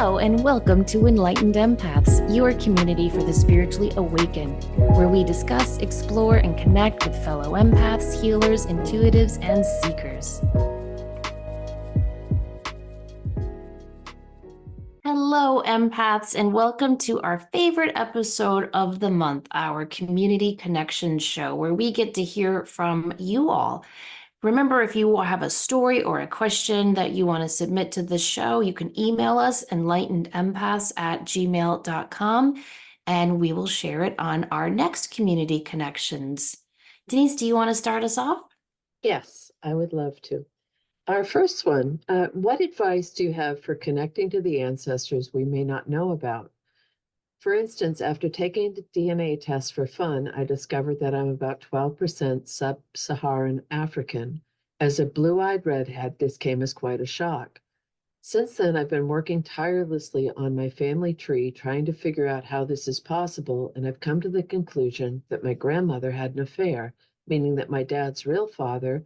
Hello, and welcome to Enlightened Empaths, your community for the spiritually awakened, where we discuss, explore, and connect with fellow empaths, healers, intuitives, and seekers. Hello, empaths, and welcome to our favorite episode of the month, our Community Connection Show, where we get to hear from you all. Remember, if you have a story or a question that you want to submit to the show, you can email us enlightenedempaths@gmail.com, and we will share it on our next Community Connections. Denise, do you want to start us off? Yes, I would love to. Our first one, what advice do you have for connecting to the ancestors we may not know about? For instance, after taking the DNA test for fun, I discovered that I'm about 12% sub-Saharan African. As a blue-eyed redhead, this came as quite a shock. Since then, I've been working tirelessly on my family tree, trying to figure out how this is possible, and I've come to the conclusion that my grandmother had an affair, meaning that my dad's real father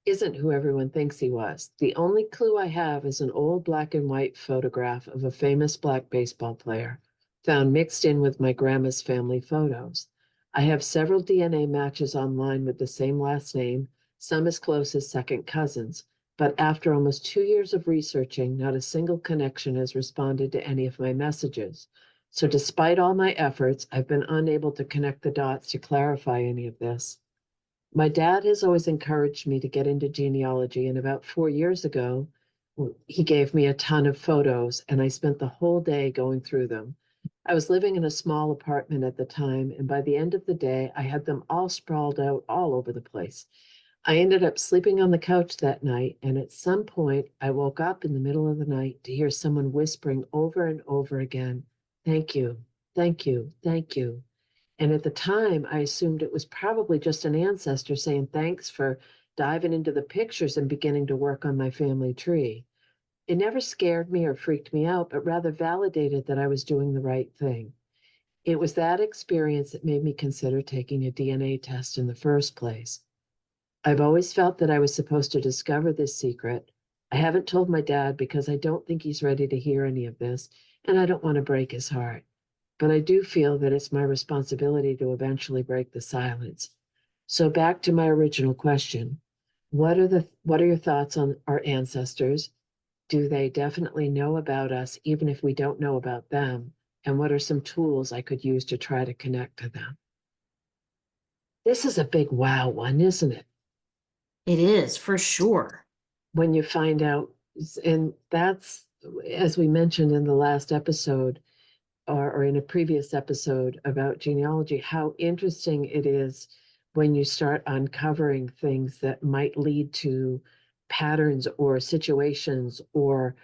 isn't who everyone thinks he was. The only clue I have is an old black and white photograph of a famous black baseball player, found mixed in with my grandma's family photos. I have several DNA matches online with the same last name, some as close as second cousins, but after almost 2 years of researching, not a single connection has responded to any of my messages. So despite all my efforts, I've been unable to connect the dots to clarify any of this. My dad has always encouraged me to get into genealogy, and about 4 years ago, he gave me a ton of photos, and I spent the whole day going through them. I was living in a small apartment at the time, and by the end of the day, I had them all sprawled out all over the place. I ended up sleeping on the couch that night, and at some point, I woke up in the middle of the night to hear someone whispering over and over again, "Thank you, thank you, thank you." And at the time, I assumed it was probably just an ancestor saying thanks for diving into the pictures and beginning to work on my family tree. It never scared me or freaked me out, but rather validated that I was doing the right thing. It was that experience that made me consider taking a DNA test in the first place. I've always felt that I was supposed to discover this secret. I haven't told my dad because I don't think he's ready to hear any of this, and I don't want to break his heart. But I do feel that it's my responsibility to eventually break the silence. So back to my original question. What are your thoughts on our ancestors? Do they definitely know about us even if we don't know about them? And what are some tools I could use to try to connect to them? This is a big wow one, isn't it? It is, for sure. When you find out, and that's, as we mentioned in the last episode, or in a previous episode about genealogy, how interesting it is when you start uncovering things that might lead to patterns or situations, or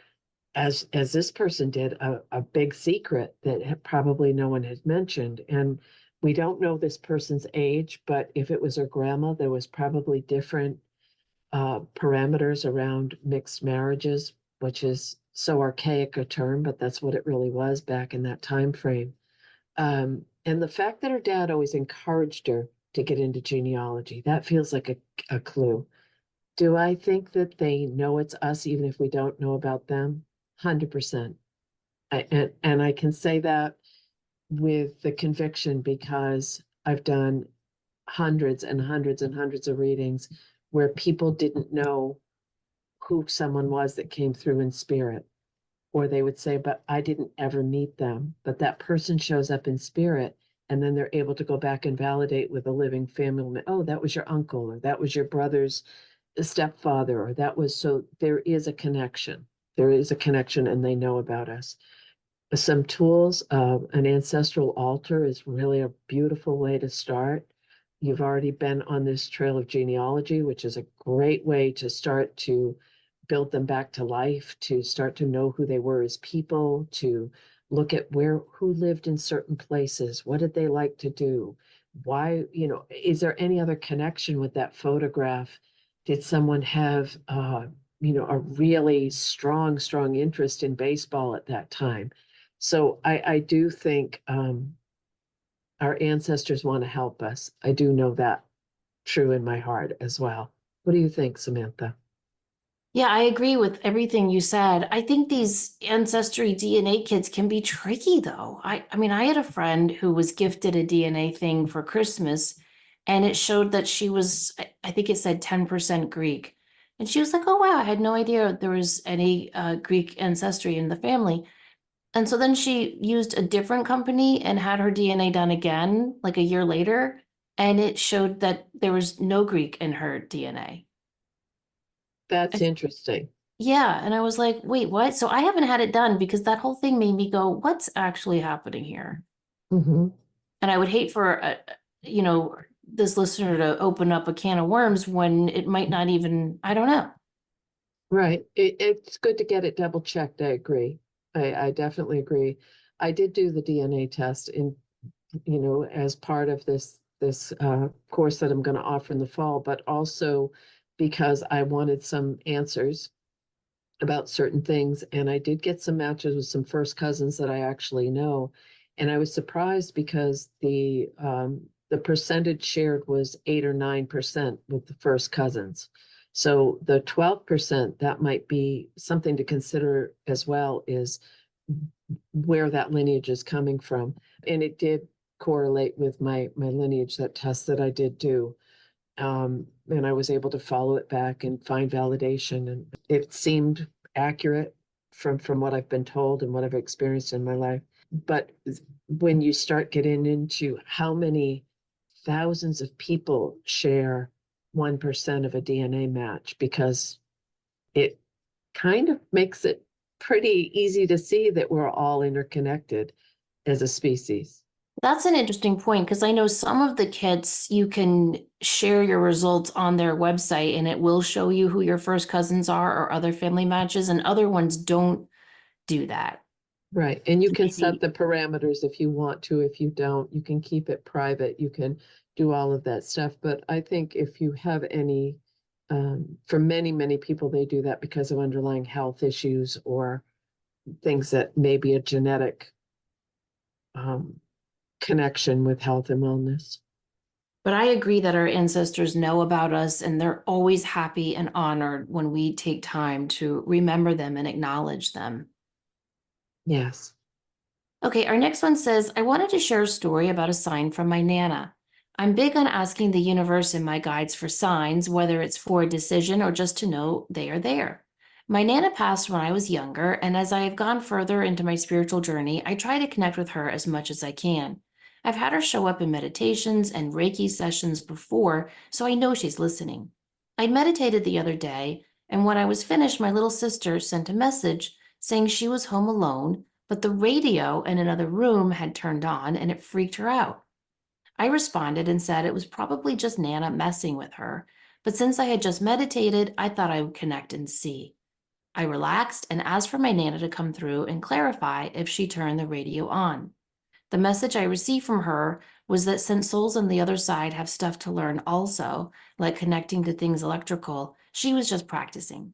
as this person did, a big secret that probably no one had mentioned. And we don't know this person's age, but if it was her grandma, there was probably different parameters around mixed marriages, which is so archaic a term, but that's what it really was back in that time frame. And the fact that her dad always encouraged her to get into genealogy, that feels like a clue. Do I think that they know it's us even if we don't know about them? 100%. And I can say that with the conviction because I've done hundreds and hundreds and hundreds of readings where people didn't know who someone was that came through in spirit. Or they would say, but I didn't ever meet them. But that person shows up in spirit, and then they're able to go back and validate with a living family member. Oh, that was your uncle, or that was your brother's stepfather, or that was, so there is a connection. There is a connection, and they know about us. Some tools, an ancestral altar is really a beautiful way to start. You've already been on this trail of genealogy, which is a great way to start to build them back to life, to start to know who they were as people, to look at who lived in certain places, what did they like to do, why, is there any other connection with that photograph? Did someone have, a really strong interest in baseball at that time? So I do think our ancestors want to help us. I do know that true in my heart as well. What do you think, Samantha? Yeah, I agree with everything you said. I think these ancestry DNA kits can be tricky though. I mean, I had a friend who was gifted a DNA thing for Christmas and it showed that she was, I think it said 10% Greek. And she was like, oh wow, I had no idea there was any Greek ancestry in the family. And so then she used a different company and had her DNA done again, like a year later, and it showed that there was no Greek in her DNA. That's interesting. Yeah, and I was like, wait, what? So I haven't had it done because that whole thing made me go, what's actually happening here? Hmm. And I would hate for you know, this listener to open up a can of worms when it might not even, I don't know. Right. It's good to get it double checked. I agree. I definitely agree. I did do the DNA test as part of this course that I'm going to offer in the fall, but also because I wanted some answers about certain things. And I did get some matches with some first cousins that I actually know. And I was surprised because the percentage shared was 8 or 9% with the first cousins. So the 12%, that might be something to consider as well, is where that lineage is coming from. And it did correlate with my lineage, that test that I did do. And I was able to follow it back and find validation, and it seemed accurate from what I've been told and what I've experienced in my life. But when you start getting into how many thousands of people share 1% of a DNA match, because it kind of makes it pretty easy to see that we're all interconnected as a species. That's an interesting point because I know some of the kits you can share your results on their website and it will show you who your first cousins are or other family matches, and other ones don't do that. Right. And you So can set maybe, the parameters if you want to. If you don't, you can keep it private. You can do all of that stuff. But I think if you have any, for many, many people, they do that because of underlying health issues or things that may be a genetic um, connection with health and wellness. but I agree that our ancestors know about us and they're always happy and honored when we take time to remember them and acknowledge them. Yes. Okay, our next one says, I wanted to share a story about a sign from my Nana. I'm big on asking the universe in my guides for signs, whether it's for a decision or just to know they are there. My Nana passed when I was younger, and as I have gone further into my spiritual journey, I try to connect with her as much as I can. I've had her show up in meditations and Reiki sessions before, so I know she's listening. I meditated the other day, and when I was finished, my little sister sent a message saying she was home alone but the radio in another room had turned on and it freaked her out. I responded and said it was probably just Nana messing with her, but since I had just meditated, I thought I would connect and see. I relaxed and asked for my Nana to come through and clarify if she turned the radio on. The message I received from her was that since souls on the other side have stuff to learn also, like connecting to things electrical, she was just practicing.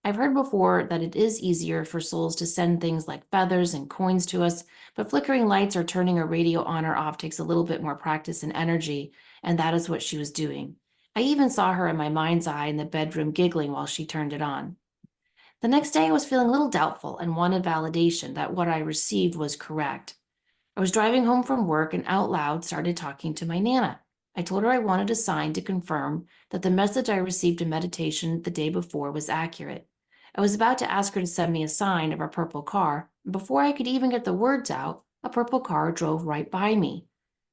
I've heard before that it is easier for souls to send things like feathers and coins to us, but flickering lights or turning a radio on or off takes a little bit more practice and energy, and that is what she was doing. I even saw her in my mind's eye in the bedroom giggling while she turned it on. The next day, I was feeling a little doubtful and wanted validation that what I received was correct. I was driving home from work and out loud started talking to my Nana. I told her I wanted a sign to confirm that the message I received in meditation the day before was accurate. I was about to ask her to send me a sign of our purple car, and before I could even get the words out, a purple car drove right by me.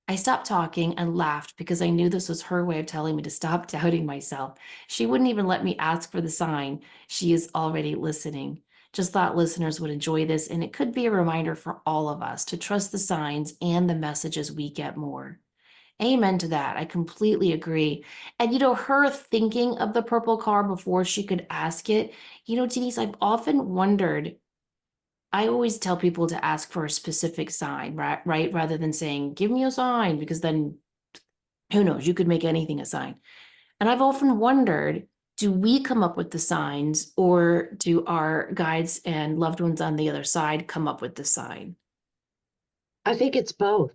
I stopped talking and laughed because I knew this was her way of telling me to stop doubting myself. She wouldn't even let me ask for the sign. She is already listening. Just thought listeners would enjoy this, and it could be a reminder for all of us to trust the signs and the messages we get more. Amen to that. I completely agree. And her thinking of the purple car before she could ask it, Denise, I've often wondered. I always tell people to ask for a specific sign, right? Right, rather than saying, give me a sign, because then who knows, you could make anything a sign. And I've often wondered, do we come up with the signs or do our guides and loved ones on the other side come up with the sign? I think it's both.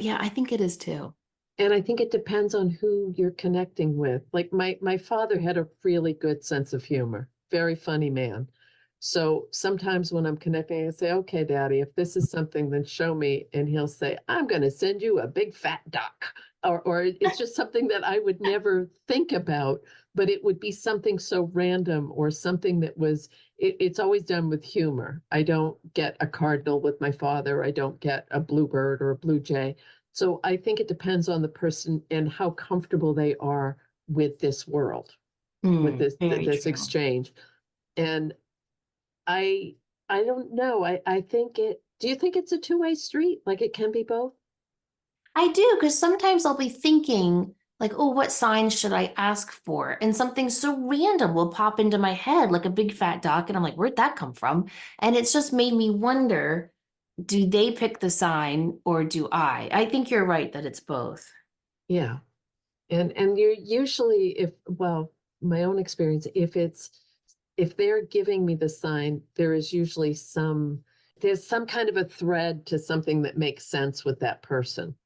Yeah, I think it is too. And I think it depends on who you're connecting with. Like my father had a really good sense of humor. very funny man. So sometimes when I'm connecting, I say, okay, Daddy, if this is something, then show me. And he'll say, I'm going to send you a big fat duck. Or it's just something that I would never think about, but it would be something so random or something that was, it's always done with humor. I don't get a cardinal with my father. I don't get a bluebird or a blue jay. So I think it depends on the person and how comfortable they are with this world, with Very this true. exchange. And I I don't know. I think it, do you think it's a two-way street? Like it can be both? I do, because sometimes I'll be thinking, like, oh, what signs should I ask for? And something so random will pop into my head, like a big fat duck. And I'm like, where'd that come from? And it's just made me wonder, do they pick the sign or do I? I think you're right that it's both. Yeah. And you're usually, if, well, my own experience, if they're giving me the sign, there is usually there's some kind of a thread to something that makes sense with that person.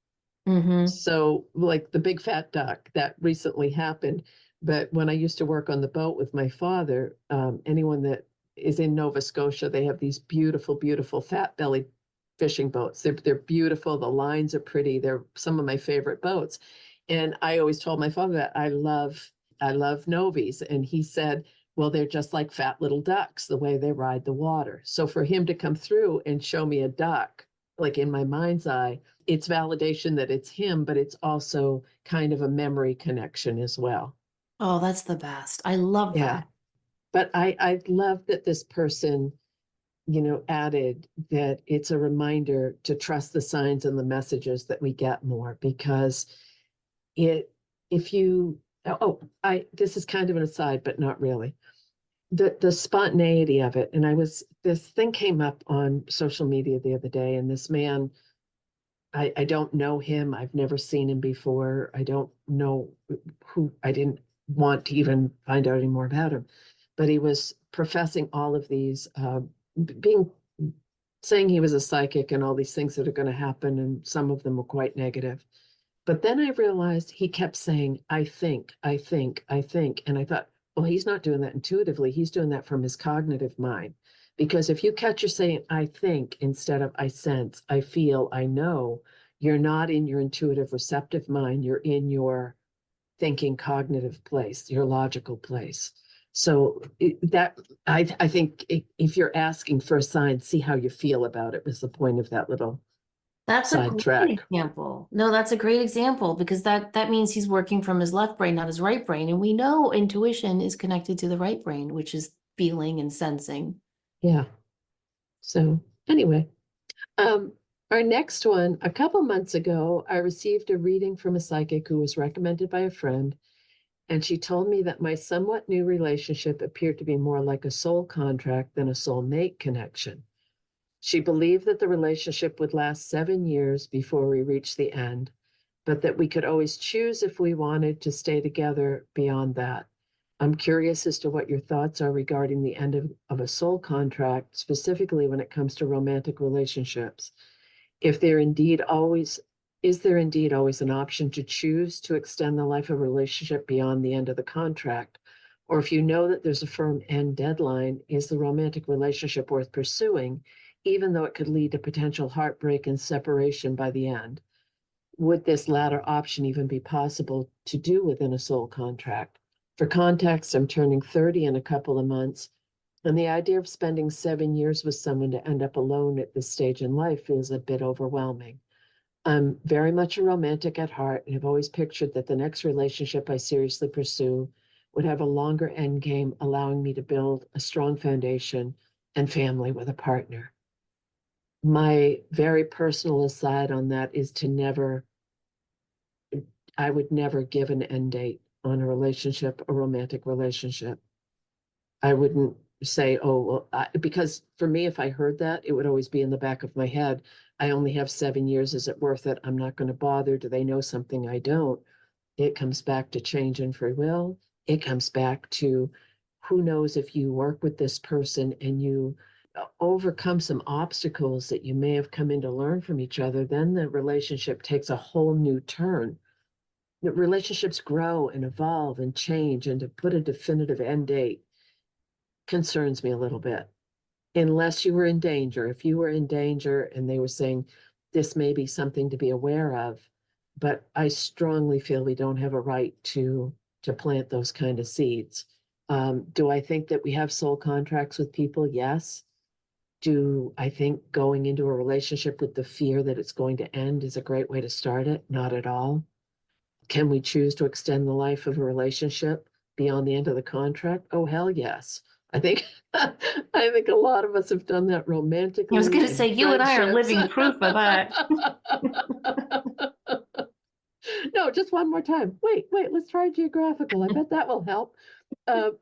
Mm-hmm. So, like the big fat duck that recently happened. But when I used to work on the boat with my father, anyone that is in Nova Scotia, they have these beautiful, beautiful fat belly fishing boats. They're beautiful. The lines are pretty. They're some of my favorite boats. And I always told my father that I love Novies. And he said, well, they're just like fat little ducks, the way they ride the water. So for him to come through and show me a duck, like in my mind's eye, it's validation that it's him, but it's also kind of a memory connection as well. Oh, that's the best. I love Yeah. that. But I love that this person, added that it's a reminder to trust the signs and the messages that we get more because it, if you, this is kind of an aside, but not really. The spontaneity of it. And this thing came up on social media the other day, and this man, I don't know him. I've never seen him before. I don't know I didn't want to even find out any more about him. But he was professing all of these, being, saying he was a psychic and all these things that are going to happen. And some of them were quite negative. But then I realized he kept saying, I think, I think, I think. And I thought, well, he's not doing that intuitively. He's doing that from his cognitive mind. Because if you catch her saying, I think, instead of I sense, I feel, I know, you're not in your intuitive receptive mind. You're in your thinking cognitive place, your logical place. So I think if you're asking for a sign, see how you feel about it was the point of that little That's a great sidetrack. example. No, that's a great example because that means he's working from his left brain, not his right brain. And we know intuition is connected to the right brain, which is feeling and sensing. Yeah. So anyway, um, our next one, a couple months ago, I received a reading from a psychic who was recommended by a friend, and she told me that my somewhat new relationship appeared to be more like a soul contract than a soulmate connection. She believed that the relationship would last 7 years before we reached the end, but that we could always choose if we wanted to stay together beyond that. I'm curious as to what your thoughts are regarding the end of a soul contract, specifically when it comes to romantic relationships. If there indeed always Is there indeed always an option to choose to extend the life of a relationship beyond the end of the contract? Or if you know that there's a firm end deadline, is the romantic relationship worth pursuing, even though it could lead to potential heartbreak and separation by the end? Would this latter option even be possible to do within a soul contract? For context, I'm turning 30 in a couple of months, and the idea of spending 7 years with someone to end up alone at this stage in life feels a bit overwhelming. I'm very much a romantic at heart and have always pictured that the next relationship I seriously pursue would have a longer end game, allowing me to build a strong foundation and family with a partner. My very personal aside on that is to never, I would never give an end date on a relationship, a romantic relationship. I wouldn't say, oh, well, because for me, if I heard that, it would always be in the back of my head. I only have 7 years. Is it worth it? I'm not going to bother. Do they know something I don't? It comes back to change and free will. It comes back to who knows if you work with this person and you overcome some obstacles that you may have come in to learn from each other, then the relationship takes a whole new turn. The relationships grow and evolve and change, and to put a definitive end date concerns me a little bit. Unless you were in danger. If you were in danger and they were saying this may be something to be aware of, but I strongly feel we don't have a right to plant those kind of seeds. Do I think that we have soul contracts with people? Yes. Do I think going into a relationship with the fear that it's going to end is a great way to start it? Not at all. Can we choose to extend the life of a relationship beyond the end of the contract? Oh, hell yes. I think I think a lot of us have done that I was romantically going to in say, you and I are friendships. living proof of that. No, just one more time. Wait, let's try geographical. I bet that will help. Um,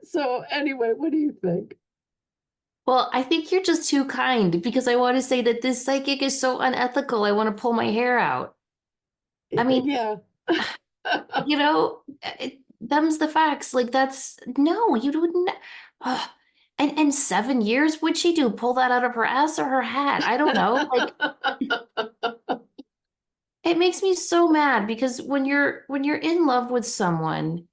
so anyway, what do you think? Well, I think you're just too kind because I want to say that this psychic is so unethical. I want to pull my hair out. I mean, Yeah. them's the facts. Like that's no, you wouldn't. Ugh. And 7 years, what'd she do? Pull that out of her ass or her hat? I don't know. Like it makes me so mad because when you're in love with someone,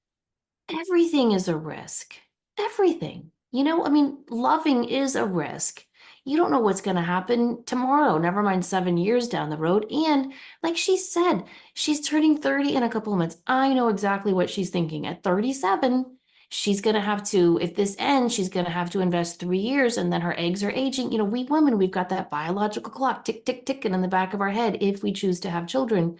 everything is a risk. Everything. I mean, loving is a risk. You don't know what's going to happen tomorrow, never mind 7 years down the road. And like she said, she's turning 30 in a couple of months. I know exactly what she's thinking. At 37, she's going to have to, if this ends, she's going to have to invest 3 years and then her eggs are aging. We women, we've got that biological clock tick, tick, ticking in the back of our head if we choose to have children.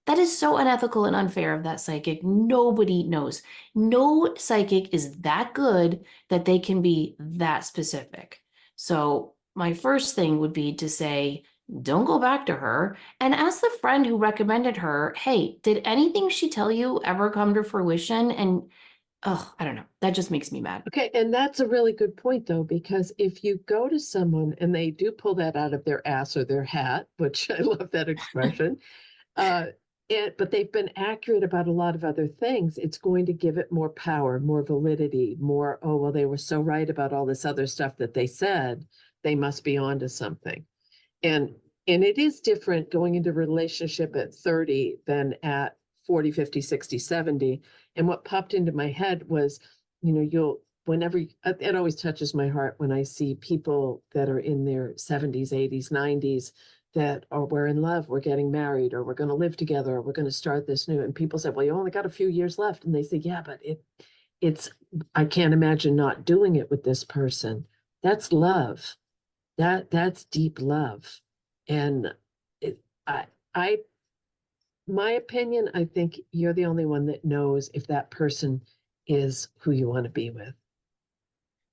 That is so unethical and unfair of that psychic. Nobody knows. No psychic is that good that they can be that specific. So, my first thing would be to say, don't go back to her and ask the friend who recommended her, hey, did anything she tell you ever come to fruition? And, oh, I don't know. That just makes me mad. Okay, and that's a really good point, though, because if you go to someone and they do pull that out of their ass or their hat, which I love that expression, uh, but they've been accurate about a lot of other things, it's going to give it more power, more validity, more, oh, well, they were so right about all this other stuff that they said, they must be onto something. And and it is different going into a relationship at 30 than at 40, 50, 60, 70. And what popped into my head was, you'll whenever it always touches my heart when I see people that are in their 70s, 80s, 90s that are we're in love, we're getting married, or we're going to live together, or we're going to start this new. And people say, well, you only got a few years left. And they say, yeah, but it's I can't imagine not doing it with this person. That's love. That's deep love. And it, I my opinion, I think you're the only one that knows if that person is who you want to be with.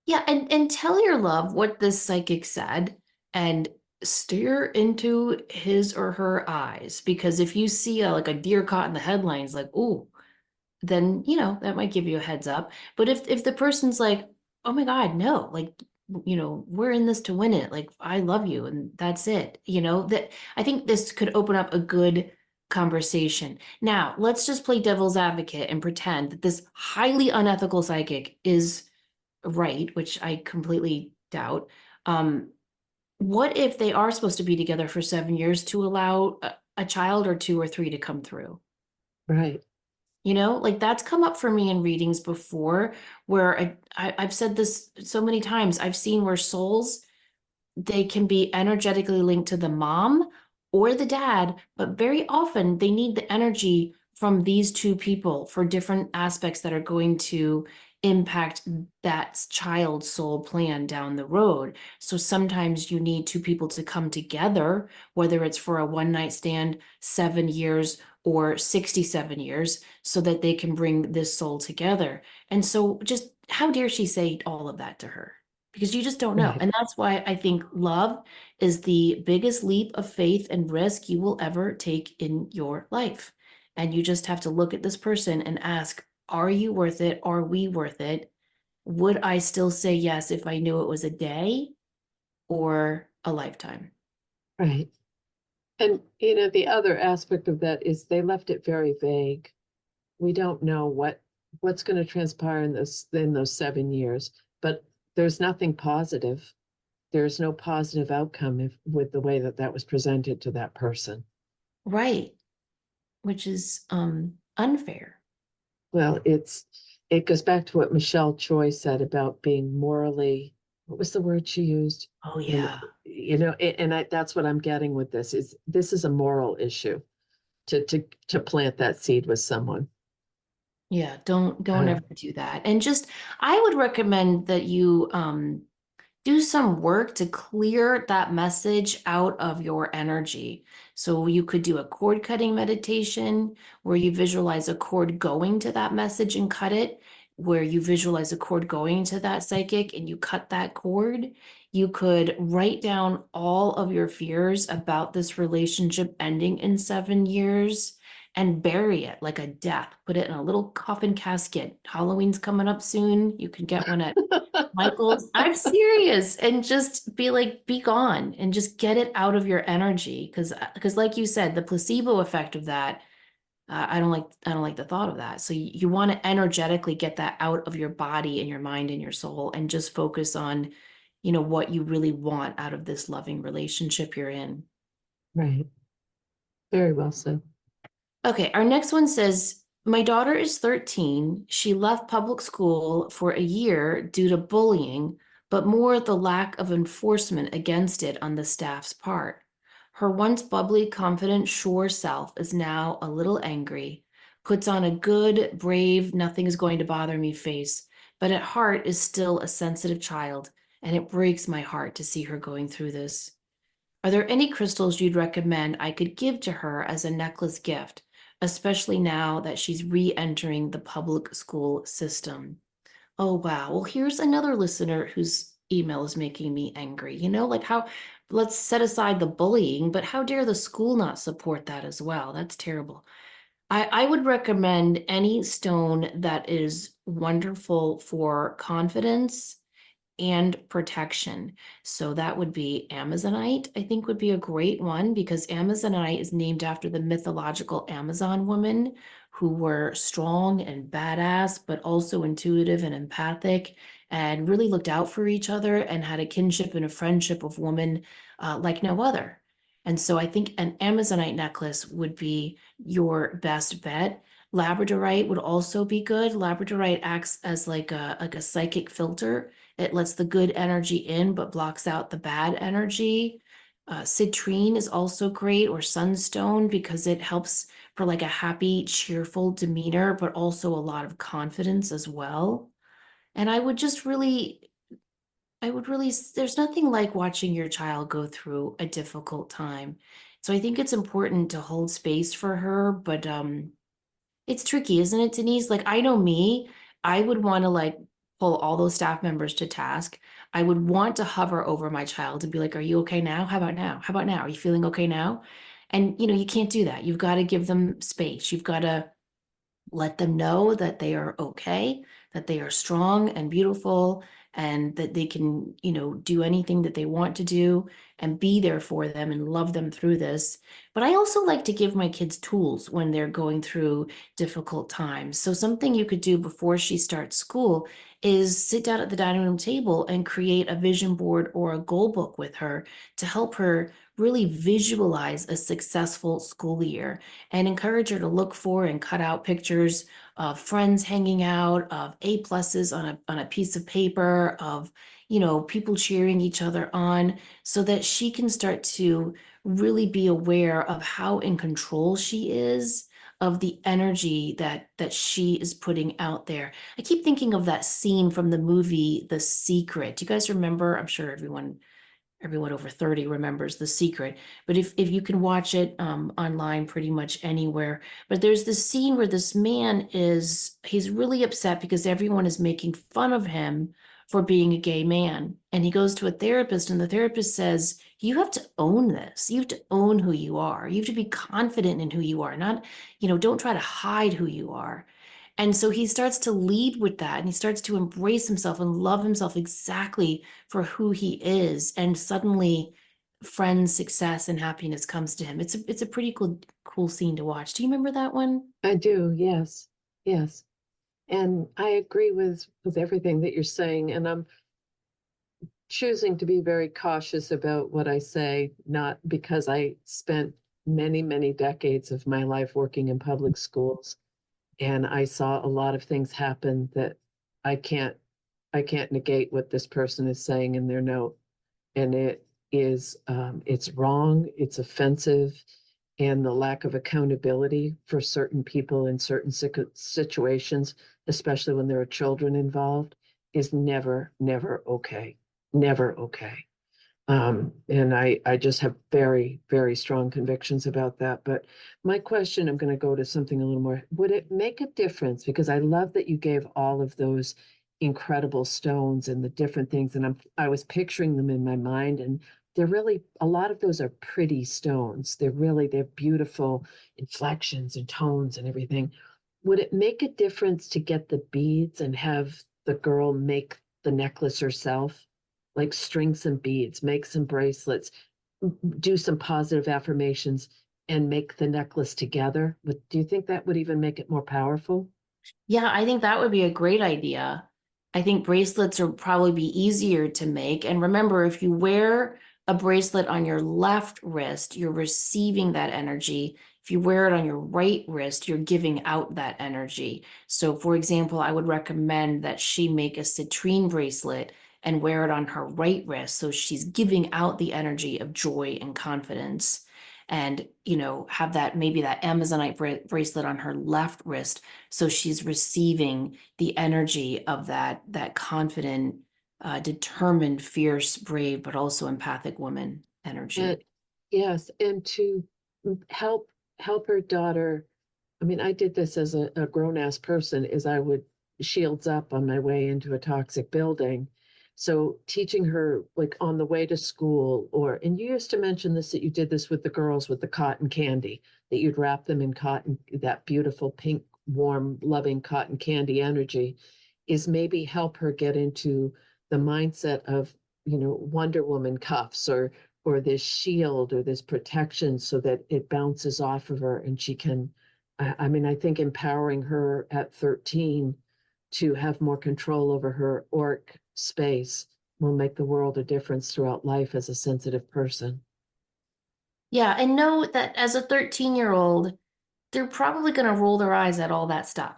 Yeah, and tell your love what this psychic said and stare into his or her eyes. Because if you see like a deer caught in the headlines, like, ooh, then that might give you a heads up. But if the person's like, oh my God, no, like, we're in this to win it. Like, I love you, and that's it. That I think this could open up a good conversation. Now, let's just play devil's advocate and pretend that this highly unethical psychic is right, which I completely doubt. Um, what if they are supposed to be together for 7 years to allow a child or two or three to come through? Right. Like that's come up for me in readings before, where I've said this so many times. I've seen where souls, they can be energetically linked to the mom or the dad, but very often they need the energy from these two people for different aspects that are going to impact that child's soul plan down the road. So sometimes you need two people to come together, whether it's for a one night stand, 7 years or 67 years, so that they can bring this soul together. And so just how dare she say all of that to her? Because you just don't know. Right. And that's why I think love is the biggest leap of faith and risk you will ever take in your life. And you just have to look at this person and ask, are you worth it? Are we worth it? Would I still say yes if I knew it was a day or a lifetime? Right. And the other aspect of that is they left it very vague. We don't know what's going to transpire in those 7 years, but there's nothing positive. There's no positive outcome with the way that was presented to that person. Right. Which is unfair. Well, it goes back to what Michelle Choi said about being morally, what was the word she used? Oh And yeah. that's what I'm getting with this is this is a moral issue to plant that seed with someone. Yeah, don't Uh, ever do that. And just I would recommend that you do some work to clear that message out of your energy. So you could do a cord cutting meditation where you visualize a cord going to that message and cut it, where you visualize a cord going to that psychic and you cut that cord. You could write down all of your fears about this relationship ending in 7 years and bury it like a death. Put it in a little coffin casket. Halloween's coming up soon. You can get one at Michael's. I'm serious. And just be like, be gone and just get it out of your energy. Because like you said, the placebo effect of that, I don't like the thought of that. So you want to energetically get that out of your body and your mind and your soul and just focus on, what you really want out of this loving relationship you're in. right. Very well said. Okay, our next one says, my daughter is 13. She left public school for a year due to bullying, but more the lack of enforcement against it on the staff's part. Her once bubbly, confident, sure self is now a little angry, puts on a good, brave, nothing is going to bother me face, but at heart is still a sensitive child, and it breaks my heart to see her going through this. Are there any crystals you'd recommend I could give to her as a necklace gift, especially now that she's re-entering the public school system? Oh, wow. Well, here's another listener whose email is making me angry. Like how, let's set aside the bullying, but how dare the school not support that as well? That's terrible. I would recommend any stone that is wonderful for confidence and protection. So that would be Amazonite, I think would be a great one because Amazonite is named after the mythological Amazon women who were strong and badass, but also intuitive and empathic and really looked out for each other and had a kinship and a friendship of women like no other. And so I think an Amazonite necklace would be your best bet. Labradorite would also be good. Labradorite acts as like a psychic filter. It lets the good energy in, but blocks out the bad energy. Citrine is also great, or sunstone, because it helps for like a happy, cheerful demeanor, but also a lot of confidence as well. And there's nothing like watching your child go through a difficult time. So I think it's important to hold space for her, but it's tricky, isn't it, Denise? Like, I know me, I would want to like pull all those staff members to task. I would want to hover over my child and be like, are you okay now? How about now? How about now? Are you feeling okay now? And you can't do that. You've got to give them space. You've got to let them know that they are okay, that they are strong and beautiful, and that they can, do anything that they want to do and be there for them and love them through this. But I also like to give my kids tools when they're going through difficult times. So something you could do before she starts school is sit down at the dining room table and create a vision board or a goal book with her to help her really visualize a successful school year and encourage her to look for and cut out pictures of friends hanging out, of A pluses on a piece of paper, of people cheering each other on, so that she can start to really be aware of how in control she is of the energy that she is putting out there. I keep thinking of that scene from the movie The Secret. Do you guys remember? I'm sure everyone over 30 remembers The Secret, but if you can watch it online pretty much anywhere. But there's this scene where this man he's really upset because everyone is making fun of him for being a gay man. And he goes to a therapist, and the therapist says, you have to own this. You have to own who you are. You have to be confident in who you are, not, don't try to hide who you are. And so he starts to lead with that and he starts to embrace himself and love himself exactly for who he is. And suddenly friends, success, and happiness comes to him. It's a pretty cool scene to watch. Do you remember that one? I do, yes, yes. And I agree with everything that you're saying. And I'm choosing to be very cautious about what I say, not because I spent many, many decades of my life working in public schools. and I saw a lot of things happen that I can't I can't negate what this person is saying in their note. And it's wrong, it's offensive, and the lack of accountability for certain people in certain situations, especially when there are children involved, is never, never okay. Never okay. And I just have very, very strong convictions about that. But my question, I'm going to go to something a little more. Would it make a difference? Because I love that you gave all of those incredible stones and the different things, and I was picturing them in my mind, and they're really a lot of those are pretty stones. They're beautiful inflections and tones and everything. Would it make a difference to get the beads and have the girl make the necklace herself? Like string some beads, make some bracelets, do some positive affirmations, and make the necklace together. But do you think that would even make it more powerful? Yeah, I think that would be a great idea. I think bracelets are probably be easier to make. And remember, if you wear a bracelet on your left wrist, you're receiving that energy. If you wear it on your right wrist, you're giving out that energy. So, for example, I would recommend that she make a citrine bracelet and wear it on her right wrist. So she's giving out the energy of joy and confidence. And, have that maybe that Amazonite bracelet on her left wrist so she's receiving the energy of that confident, determined, fierce, brave, but also empathic woman And energy. yes, and to help help her daughter. I mean, I did this as a grown ass person, is I would shields up on my way into a toxic building. So teaching her like on the way to school, and you used to mention this, that you did this with the girls with the cotton candy, that you'd wrap them in cotton, that beautiful pink, warm, loving cotton candy energy, is maybe help her get into the mindset of, Wonder Woman cuffs, or this shield or this protection, so that it bounces off of her and she can. I mean, I think empowering her at 13 to have more control over her auric space will make the world a difference throughout life as a sensitive person. Yeah, and know that as a 13-year-old, they're probably going to roll their eyes at all that stuff,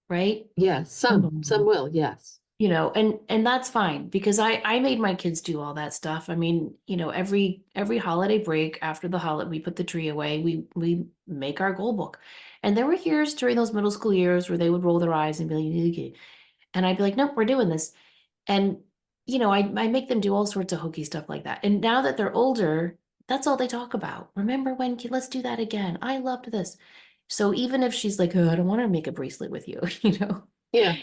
right? Yeah, some will, yes. And that's fine because I made my kids do all that stuff. I mean, every holiday break after the holiday, we put the tree away, we make our goal book. And there were years during those middle school years where they would roll their eyes and be like, "Okay." And I'd be like, nope, we're doing this. And I make them do all sorts of hokey stuff like that. And now that they're older, that's all they talk about. Remember when, let's do that again. I loved this. So even if she's like, oh, I don't want to make a bracelet with you, Yeah,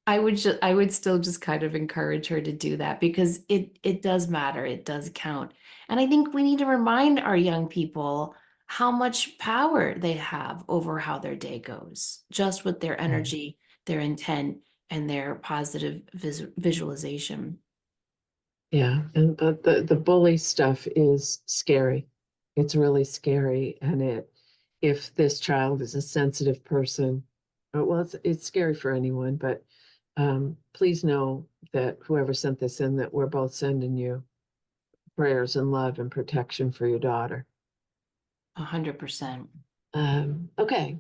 I would still just kind of encourage her to do that because it does matter. It does count. And I think we need to remind our young people how much power they have over how their day goes, just with their energy, their intent, and their positive visualization. yeah. And but the bully stuff is scary. It's really scary. And if this child is a sensitive person, well, it's scary for anyone, but please know that whoever sent this in, that we're both sending you prayers and love and protection for your daughter. 100%. Okay,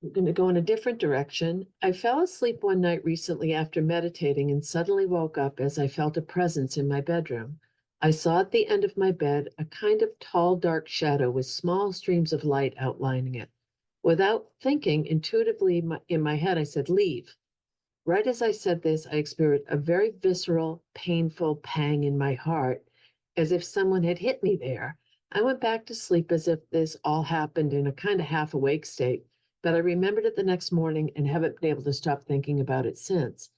I'm going to go in a different direction. I fell asleep one night recently after meditating and suddenly woke up as I felt a presence in my bedroom. I saw at the end of my bed a kind of tall, dark shadow with small streams of light outlining it. Without thinking, intuitively in my head, I said, "Leave." Right as I said this, I experienced a very visceral, painful pang in my heart, as if someone had hit me there. I went back to sleep as if this all happened in a kind of half awake state, but I remembered it the next morning and haven't been able to stop thinking about it since.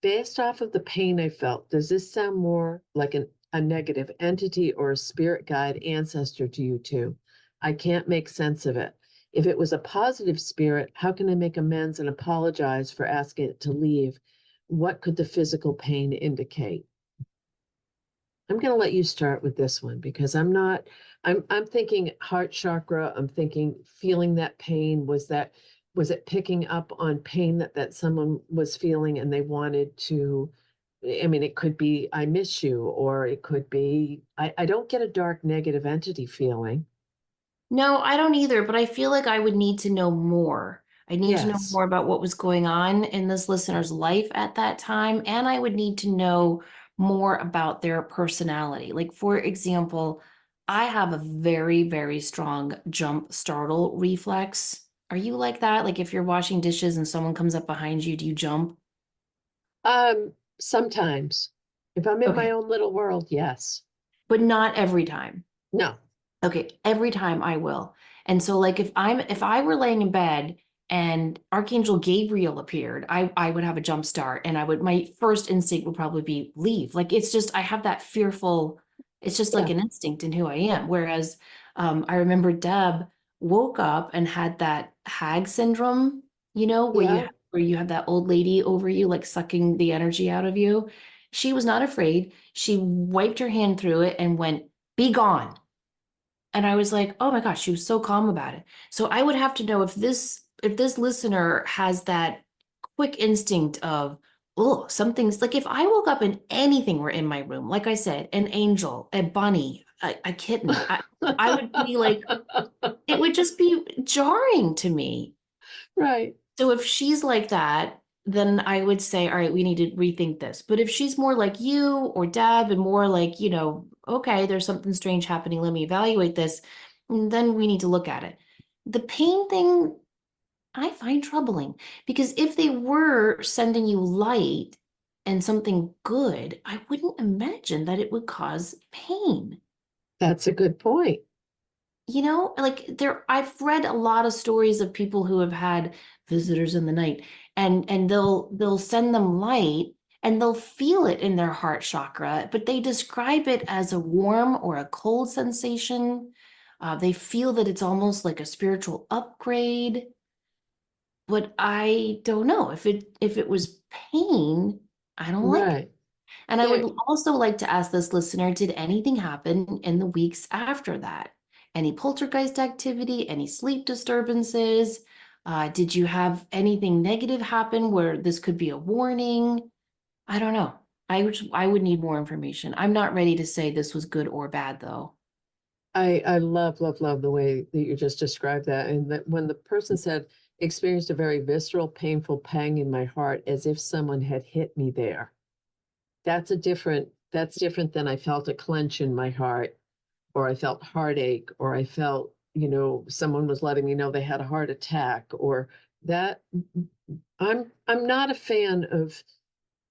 Based off of the pain I felt, does this sound more like a negative entity or a spirit guide ancestor to you two? I can't make sense of it. If it was a positive spirit, how can I make amends and apologize for asking it to leave? What could the physical pain indicate? I'm going to let you start with this one because I'm thinking heart chakra. I'm thinking feeling that pain. Was it picking up on pain that someone was feeling and they wanted to? I mean, it could be I miss you, or it could be I don't get a dark negative entity feeling. No, I don't either, but I feel like I would need to know more. I need to know Yes. more about what was going on in this listener's life at that time, and I would need to know more about their personality. Like, for example, I have a very, very strong jump startle reflex. Are you like that? Like, if you're washing dishes and someone comes up behind you, do you jump? Sometimes if I'm in my Okay, own little world, yes. but not every time. No. Okay, every time I will. And so like if I were laying in bed and Archangel Gabriel appeared, I would have a jump start and I would my first instinct would probably be leave. Like it's just I have that fearful, it's just like Yeah. an instinct in who I am. Whereas I remember Deb woke up and had that hag syndrome, Yeah. where you have that old lady over you like sucking the energy out of you. She was not afraid. She wiped her hand through it and went, "Be gone." And I was like, oh my gosh, she was so calm about it. So I would have to know if this listener has that quick instinct of, oh, something's like if I woke up and anything were in my room, like I said, an angel, a bunny, a kitten, I would be like, it would just be jarring to me. Right. So if she's like that, then I would say, all right, we need to rethink this. But if she's more like you or Deb and more like, okay, there's something strange happening, let me evaluate this, then we need to look at it. The pain thing, I find troubling because if they were sending you light and something good, I wouldn't imagine that it would cause pain. That's a good point. Like I've read a lot of stories of people who have had visitors in the night and they'll send them light and they'll feel it in their heart chakra, but they describe it as a warm or a cold sensation. They feel that it's almost like a spiritual upgrade, but I don't know if it was pain, I don't like it. Right. And I Yeah. would also like to ask this listener, did anything happen in the weeks after that? Any poltergeist activity, any sleep disturbances? Did you have anything negative happen where this could be a warning? I don't know. I would need more information. I'm not ready to say this was good or bad though. I love, love, love the way that you just described that. And that when the person said, experienced a very visceral, painful pang in my heart as if someone had hit me there. That's different than I felt a clench in my heart, or I felt heartache, or I felt, someone was letting me know they had a heart attack, or that I'm not a fan of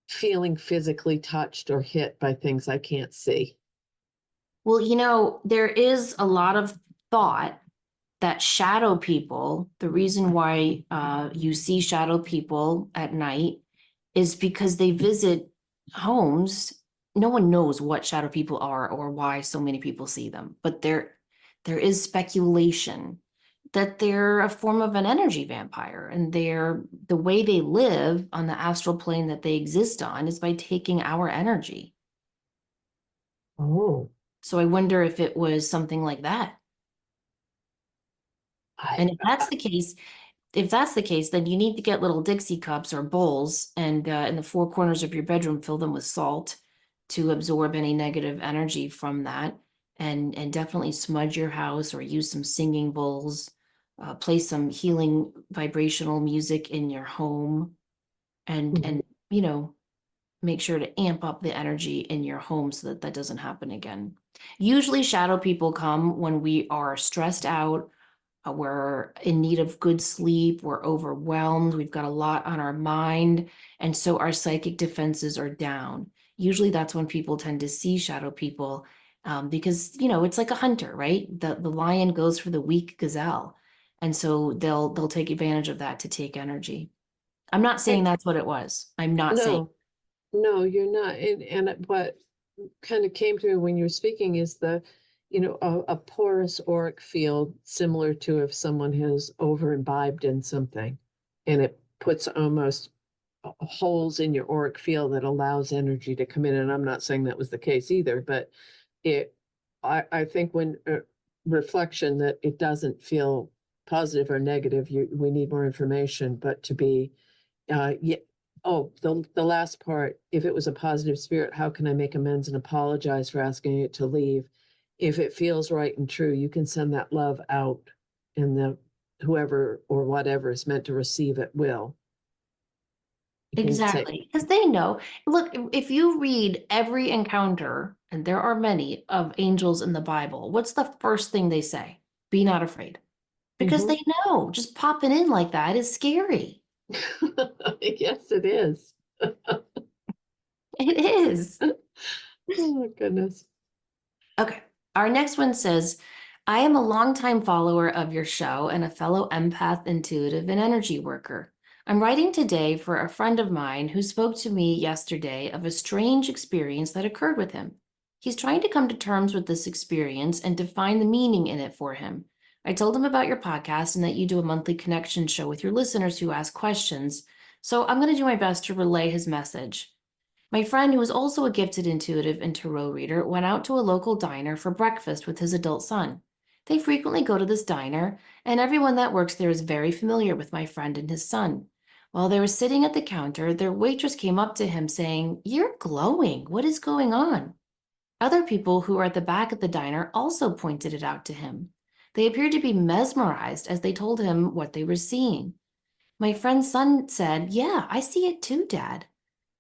feeling physically touched or hit by things I can't see. Well, there is a lot of thought that shadow people, the reason why you see shadow people at night is because they visit homes. No one knows what shadow people are or why so many people see them, but there is speculation that they're a form of an energy vampire and the way they live on the astral plane that they exist on is by taking our energy. Oh, So I wonder if it was something like that. I, And if that's the case, then you need to get little Dixie cups or bowls and in the four corners of your bedroom, fill them with salt to absorb any negative energy from that. And definitely smudge your house or use some singing bowls. Play some healing vibrational music in your home and mhm. you know make sure to amp up the energy in your home so that that doesn't happen again. Usually shadow people come when we are stressed out, we're in need of good sleep, we're overwhelmed, we've got a lot on our mind, and so our psychic defenses are down. Usually that's when people tend to see shadow people, because it's like a hunter, right? The lion goes for the weak gazelle, and so they'll take advantage of that to take energy. I'm not saying I, that's what it was. I'm not saying. no, no, you're not. What kind of came to me when you were speaking is a porous auric field similar to if someone has over imbibed in something and it puts almost holes in your auric field that allows energy to come in. And I'm not saying that was the case either, but it, I think when reflection that it doesn't feel positive or negative, we need more information, but to be, yeah. Oh, the last part, if it was a positive spirit, how can I make amends and apologize for asking it to leave? If it feels right and true, you can send that love out and the whoever or whatever is meant to receive it will. You can say, Exactly. Because they know. Look, if you read every encounter, and there are many of angels in the Bible, what's the first thing they say? Be not afraid. Because mhm. they know just popping in like that is scary. Yes, it is. It is. Oh my goodness. Okay. Our next one says, I am a longtime follower of your show and a fellow empath, intuitive, and energy worker. I'm writing today for a friend of mine who spoke to me yesterday of a strange experience that occurred with him. He's trying to come to terms with this experience and to find the meaning in it for him. I told him about your podcast and that you do a monthly connection show with your listeners who ask questions. So I'm going to do my best to relay his message. My friend, who is also a gifted intuitive and tarot reader, went out to a local diner for breakfast with his adult son. They frequently go to this diner, and everyone that works there is very familiar with my friend and his son. While they were sitting at the counter, their waitress came up to him saying, "You're glowing. What is going on?" Other people who were at the back of the diner also pointed it out to him. They appeared to be mesmerized as they told him what they were seeing. My friend's son said, "Yeah, I see it too, Dad."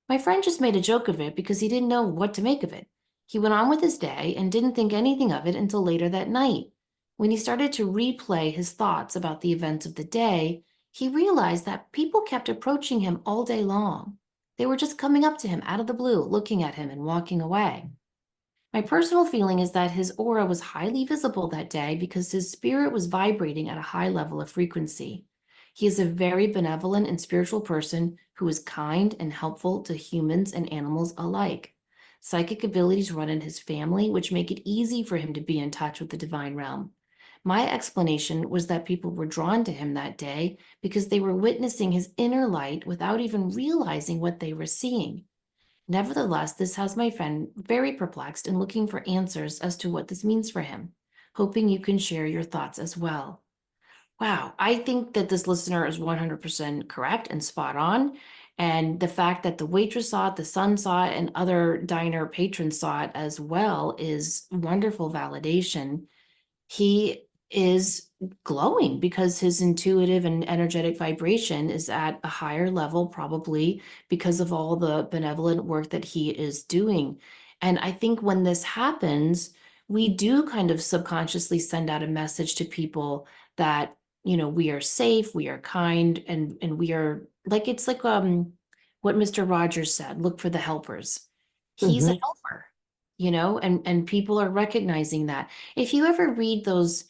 My friend just made a joke of it because he didn't know what to make of it. He went on with his day and didn't think anything of it until later that night. When he started to replay his thoughts about the events of the day, he realized that people kept approaching him all day long. They were just coming up to him out of the blue, looking at him and walking away. My personal feeling is that his aura was highly visible that day because his spirit was vibrating at a high level of frequency. He is a very benevolent and spiritual person who is kind and helpful to humans and animals alike. Psychic abilities run in his family, which make it easy for him to be in touch with the divine realm. My explanation was that people were drawn to him that day because they were witnessing his inner light without even realizing what they were seeing. Nevertheless, this has my friend very perplexed and looking for answers as to what this means for him, hoping you can share your thoughts as well. Wow, I think that this listener is 100% correct and spot on. And the fact that the waitress saw it, the son saw it, and other diner patrons saw it as well is wonderful validation. He is glowing because his intuitive and energetic vibration is at a higher level, probably because of all the benevolent work that he is doing. And I think when this happens, we do kind of subconsciously send out a message to people that, we are safe, we are kind, and we are like, it's like what Mr. Rogers said, look for the helpers. He's a Mhm. helper, and people are recognizing that. If you ever read those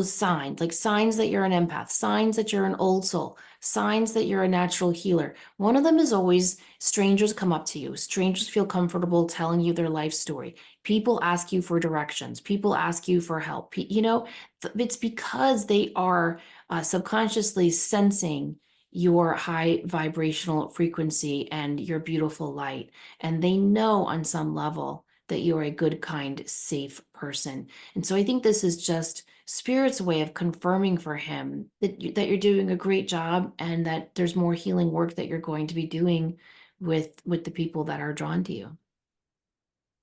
signs, like signs that you're an empath, signs that you're an old soul, signs that you're a natural healer, one of them is always strangers come up to you. Strangers feel comfortable telling you their life story. People ask you for directions. People ask you for help. It's because they are subconsciously sensing your high vibrational frequency and your beautiful light. And they know on some level that you're a good, kind, safe person. And so I think this is just Spirit's way of confirming for him that you're doing a great job and that there's more healing work that you're going to be doing with the people that are drawn to you.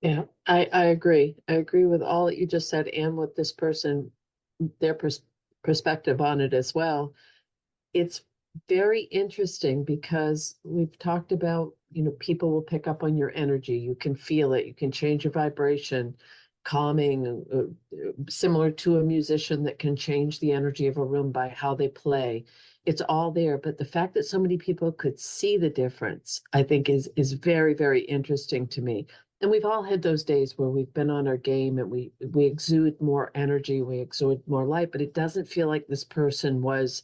Yeah, I agree. I agree with all that you just said and with this person, their perspective on it as well. It's very interesting because we've talked about, people will pick up on your energy. You can feel it. You can change your vibration, calming, similar to a musician that can change the energy of a room by how they play. It's all there. But the fact that so many people could see the difference, I think is very, very interesting to me. And we've all had those days where we've been on our game and we exude more energy, we exude more light, but it doesn't feel like this person was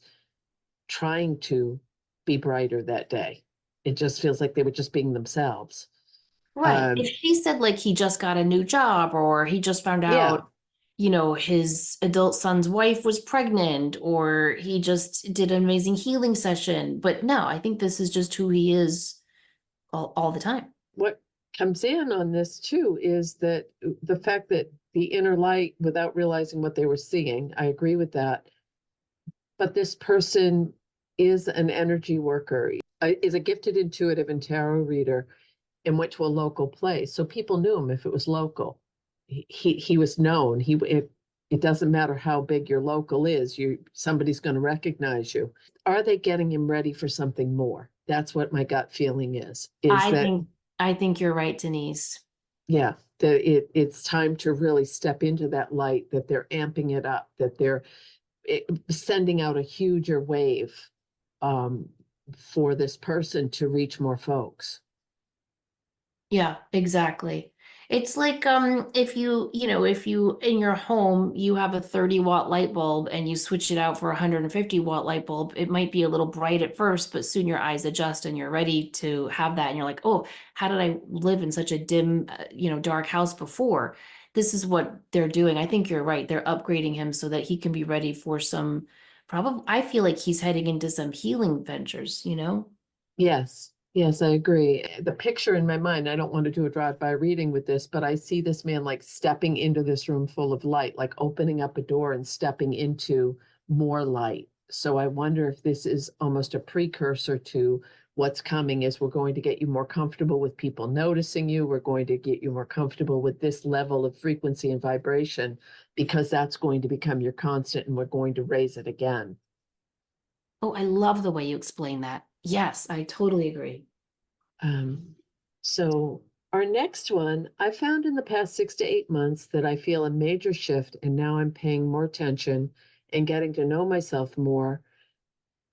trying to be brighter that day. It just feels like they were just being themselves. Right. If Um, she said like he just got a new job or he just found yeah, out, his adult son's wife was pregnant or he just did an amazing healing session. But no, I think this is just who he is all the time. what comes in on this too is that the fact that the inner light, without realizing what they were seeing, I agree with that. But this person is an energy worker, is a gifted intuitive and tarot reader, and went to a local place. So people knew him if it was local. He was known. It doesn't matter how big your local is, somebody's going to recognize you. Are they getting him ready for something more? That's what my gut feeling is I that, think I think you're right, Denise. yeah, that it's time to really step into that light, that they're amping it up, that they're sending out a huger wave um, for this person to reach more folks. Yeah, exactly. It's like if if you in your home you have a 30-watt light bulb and you switch it out for a 150-watt light bulb, it might be a little bright at first, but soon your eyes adjust and you're ready to have that and you're like, "Oh, how did I live in such a dim, dark house before?" This is what they're doing. I think you're right. They're upgrading him so that he can be ready for some probably I feel like he's heading into some healing ventures, you know? Yes, yes, I agree. The picture in my mind, I don't want to do a drive-by reading with this, but I see this man like stepping into this room full of light, like opening up a door and stepping into more light. So I wonder if this is almost a precursor to what's coming is we're going to get you more comfortable with people noticing you. We're going to get you more comfortable with this level of frequency and vibration because that's going to become your constant and we're going to raise it again. Oh, I love the way you explain that. Yes, I totally agree. Um, so our next one, I found in the past 6 to 8 months that I feel a major shift, and now I'm paying more attention and getting to know myself more.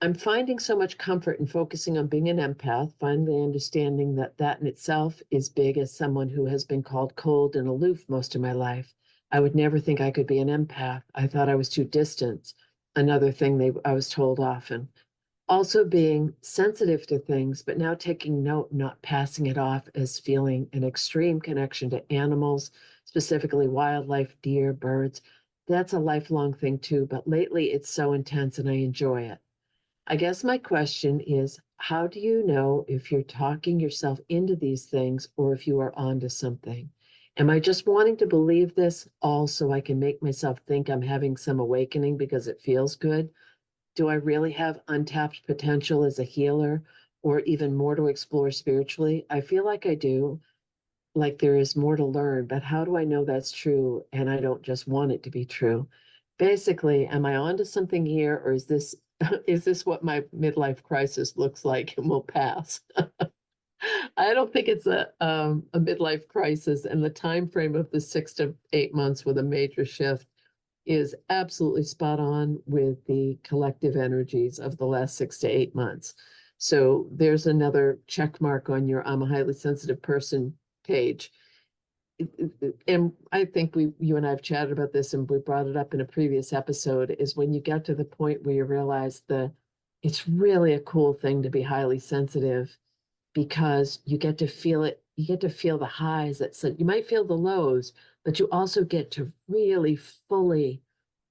I'm finding so much comfort in focusing on being an empath, finally understanding that that in itself is big as someone who has been called cold and aloof most of my life. I would never think I could be an empath. I thought I was too distant. Another thing I was told often. Also being sensitive to things, but now taking note, not passing it off as feeling an extreme connection to animals, specifically wildlife, deer, birds. That's a lifelong thing too, but lately it's so intense and I enjoy it. I guess my question is, how do you know if you're talking yourself into these things or if you are onto something? Am I just wanting to believe this all so I can make myself think I'm having some awakening because it feels good? Do I really have untapped potential as a healer or even more to explore spiritually? I feel like I do, like there is more to learn, but how do I know that's true and I don't just want it to be true? Basically, am I onto something here or is this is this what my midlife crisis looks like and will pass? I don't think it's a midlife crisis, and the time frame of the 6 to 8 months with a major shift is absolutely spot on with the collective energies of the last 6 to 8 months. So there's another check mark on your I'm a highly sensitive person page. And I think you and I have chatted about this and we brought it up in a previous episode is when you get to the point where you realize it's really a cool thing to be highly sensitive because you get to feel it, you get to feel the highs that so you might feel the lows, but you also get to really fully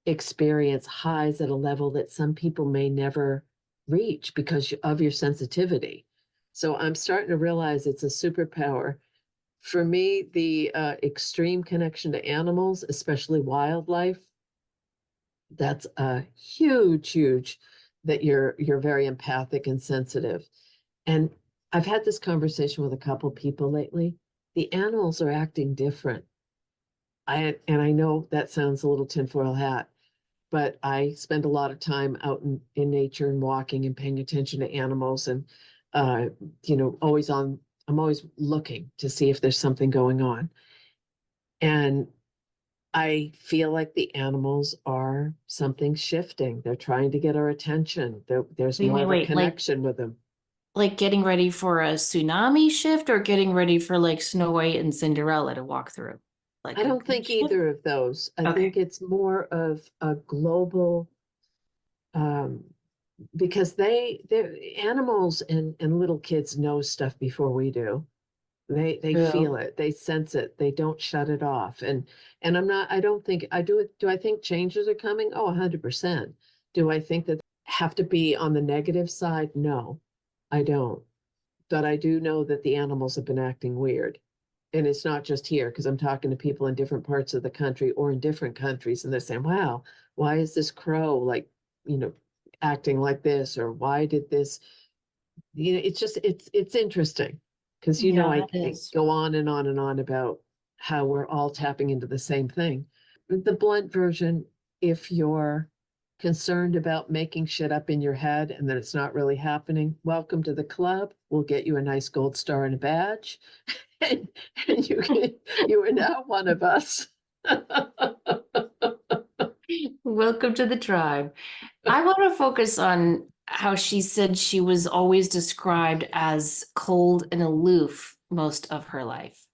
experience highs at a level that some people may never reach because of your sensitivity. So I'm starting to realize it's a superpower. For me, the extreme connection to animals, especially wildlife, that's a huge that you're very empathic and sensitive. And I've had this conversation with a couple people lately. The animals are acting different. I know that sounds a little tinfoil hat, but I spend a lot of time out in nature and walking and paying attention to animals and uh, always I'm always looking to see if there's something going on. And I feel like the animals are something shifting. They're trying to get our attention. There's Wait, more wait, of a wait. connection with them. Like getting ready for a tsunami shift or getting ready for like Snow White and Cinderella to walk through? I Like a don't good think shift? either of those. I Okay. think it's more of a global um, because they're animals and little kids know stuff before we do. They feel True. it, they sense it, they don't shut it off. And I don't think I do it. Do I think changes are coming? Oh, 100%. Do I think that have to be on the negative side? No, I don't. But I do know that the animals have been acting weird. And it's not just here, because I'm talking to people in different parts of the country or in different countries, and they're saying, wow, why is this crow like, you know, acting like this? Or why did this, it's just it's interesting. Because Yeah, I that is. go on and on and on about how we're all tapping into the same thing. the blunt version, if you're concerned about making shit up in your head and that it's not really happening, welcome to the club. We'll get you a nice gold star and a badge. And, and you are now one of us. Welcome to the tribe. I want to focus on how she said she was always described as cold and aloof most of her life.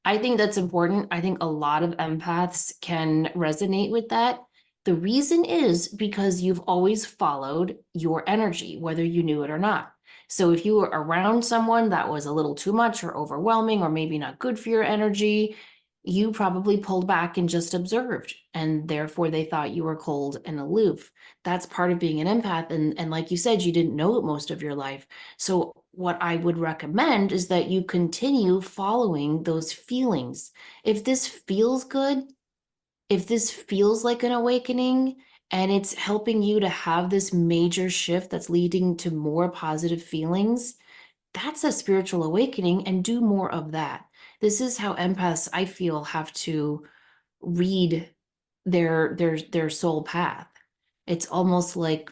I think that's important. I think a lot of empaths can resonate with that. The reason is because you've always followed your energy, whether you knew it or not. So if you were around someone that was a little too much or overwhelming or maybe not good for your energy, you probably pulled back and just observed. And therefore, they thought you were cold and aloof. That's part of being an empath. And like you said, you didn't know it most of your life. So what I would recommend is that you continue following those feelings. If this feels good, if this feels like an awakening and it's helping you to have this major shift that's leading to more positive feelings, that's a spiritual awakening and do more of that. This is how empaths, I feel, have to read their soul path. It's almost like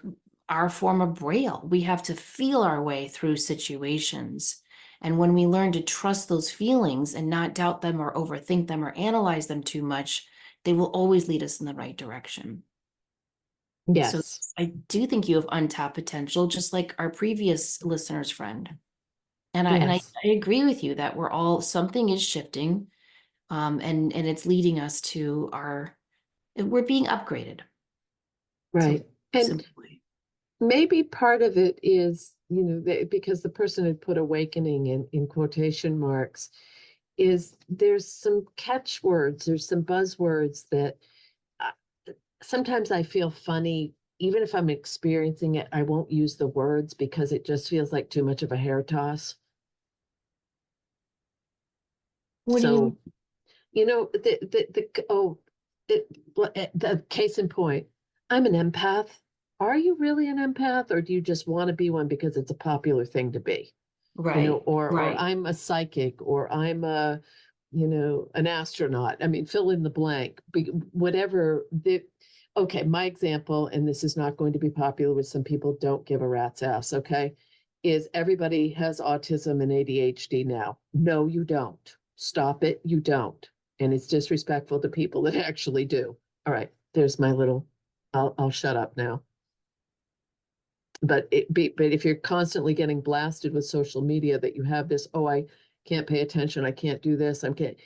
our form of braille. We have to feel our way through situations. And when we learn to trust those feelings and not doubt them or overthink them or analyze them too much, they will always lead us in the right direction. So Yes. I do think you have untapped potential, just like our previous listener's friend. Yes. I agree with you that we're all something is shifting, and it's leading us to our we're being upgraded. So Right. And simply, maybe part of it is, because the person had put awakening in quotation marks, is there's some catchwords, there's some buzzwords that sometimes I feel funny. Even if I'm experiencing it, I won't use the words because it just feels like too much of a hair toss. what do you So, the case in point, I'm an empath. Are you really an empath, or do you just want to be one because it's a popular thing to be? right, Or right. I'm a psychic, or I'm an astronaut. I mean, fill in the blank, whatever okay, my example, and this is not going to be popular with some people, don't give a rat's ass, okay, is everybody has autism and ADHD now. No, you don't. Stop it. You don't. And it's disrespectful to people that actually do. All right, there's my little, I'll shut up now. But if you're constantly getting blasted with social media that you have this, oh, I can't pay attention, I can't do this, I'm can't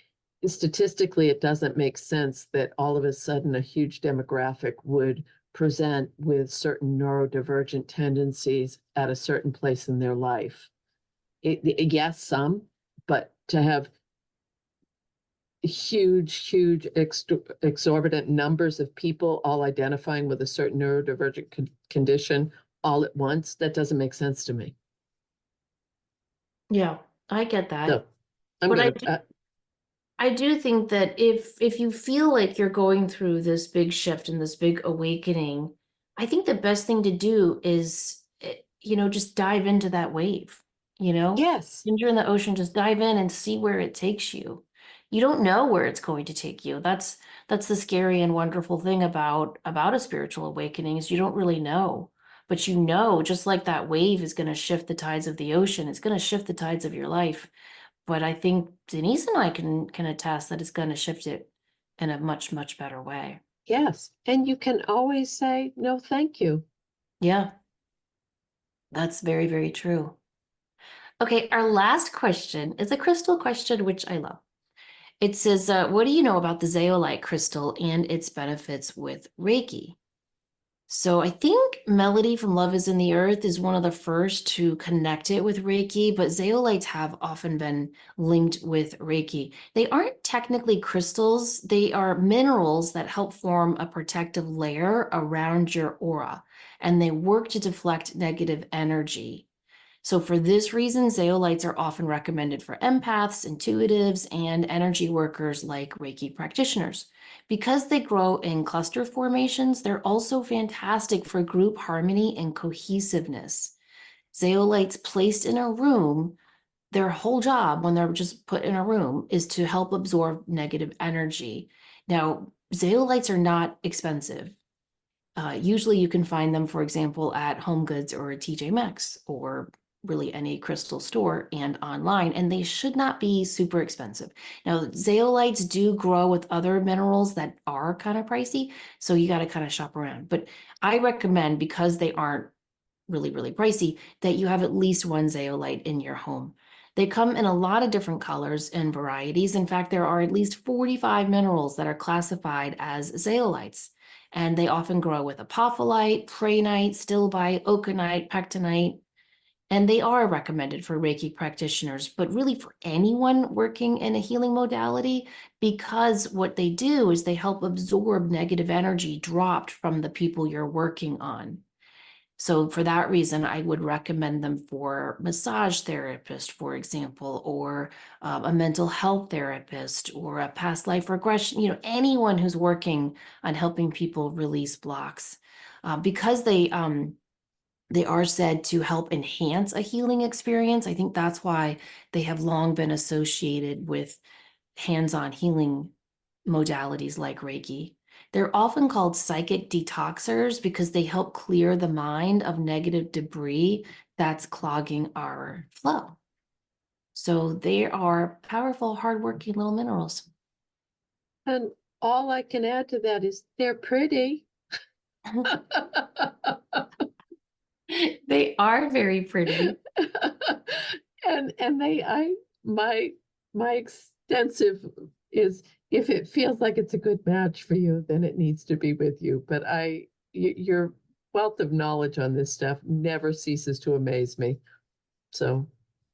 statistically, it doesn't make sense that all of a sudden a huge demographic would present with certain neurodivergent tendencies at a certain place in their life. Yes, some, but to have huge exorbitant numbers of people all identifying with a certain neurodivergent condition all at once, that doesn't make sense to me. Yeah, I get that. So I'm But gonna I do think that if you feel like you're going through this big shift and this big awakening, I think the best thing to do is, just dive into that wave, you know? yes, When you're in the ocean, just dive in and see where it takes you. You don't know where it's going to take you. That's the scary and wonderful thing about a spiritual awakening is you don't really know. But you know, just like that wave is going to shift the tides of the ocean, it's going to shift the tides of your life. But I think Denise and I can attest that it's going to shift it in a much, much better way. yes, and you can always say no, thank you. Yeah, that's very, very true. Okay, our last question is a crystal question, which I love. It says, what do you know about the zeolite crystal and its benefits with Reiki? So I think Melody from Love is in the Earth is one of the first to connect it with Reiki, but zeolites have often been linked with Reiki. They aren't technically crystals, they are minerals that help form a protective layer around your aura, and they work to deflect negative energy. So for this reason, zeolites are often recommended for empaths, intuitives, and energy workers like Reiki practitioners. Because they grow in cluster formations, they're also fantastic for group harmony and cohesiveness. Zeolites placed in a room, their whole job when they're just put in a room is to help absorb negative energy. Now, zeolites are not expensive. Usually you can find them, for example, at Home Goods or a TJ Maxx or really any crystal store and online, and they should not be super expensive. Now, zeolites do grow with other minerals that are kind of pricey, so you got to kind of shop around. But I recommend, because they aren't really, really pricey, that you have at least one zeolite in your home. They come in a lot of different colors and varieties. In fact, there are at least 45 minerals that are classified as zeolites, and they often grow with apophyllite, prehnite, stilbite, oconite, pectinite, and they are recommended for Reiki practitioners, but really for anyone working in a healing modality, because what they do is they help absorb negative energy dropped from the people you're working on. So for that reason, I would recommend them for massage therapist, for example, or a mental health therapist, or a past life regression, anyone who's working on helping people release blocks. Because they are said to help enhance a healing experience. I think that's why they have long been associated with hands-on healing modalities like Reiki. They're often called psychic detoxers because they help clear the mind of negative debris that's clogging our flow. So they are powerful, hardworking little minerals. And all I can add to that is they're pretty. They are very pretty. And my extensive is, if it feels like it's a good match for you, then it needs to be with you. But your wealth of knowledge on this stuff never ceases to amaze me. So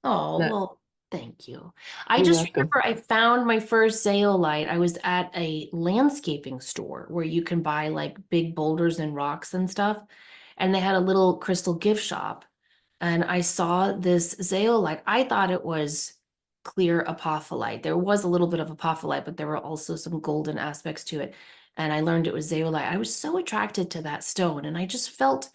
Oh, that well, thank you. I you're just welcome. remember I found my first zeolite. I was at a landscaping store where you can buy like big boulders and rocks and stuff. And they had a little crystal gift shop. And I saw this zeolite. I thought it was clear apophyllite. There was a little bit of apophyllite, but there were also some golden aspects to it. And I learned it was zeolite. I was so attracted to that stone, and I just felt,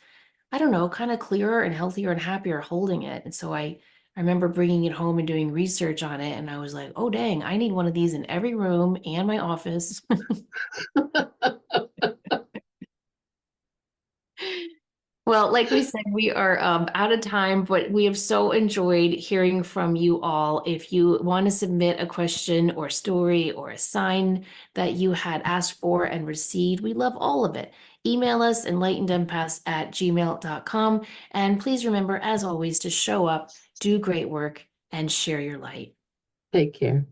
I don't know, kind of clearer and healthier and happier holding it. And so I remember bringing it home and doing research on it. And I was like, oh, dang, I need one of these in every room and my office. Well, like we said, we are out of time, but we have so enjoyed hearing from you all. If you want to submit a question or story or a sign that you had asked for and received, we love all of it. Email us enlightenedempaths@gmail.com. And please remember, as always, to show up, do great work, and share your light. Take care.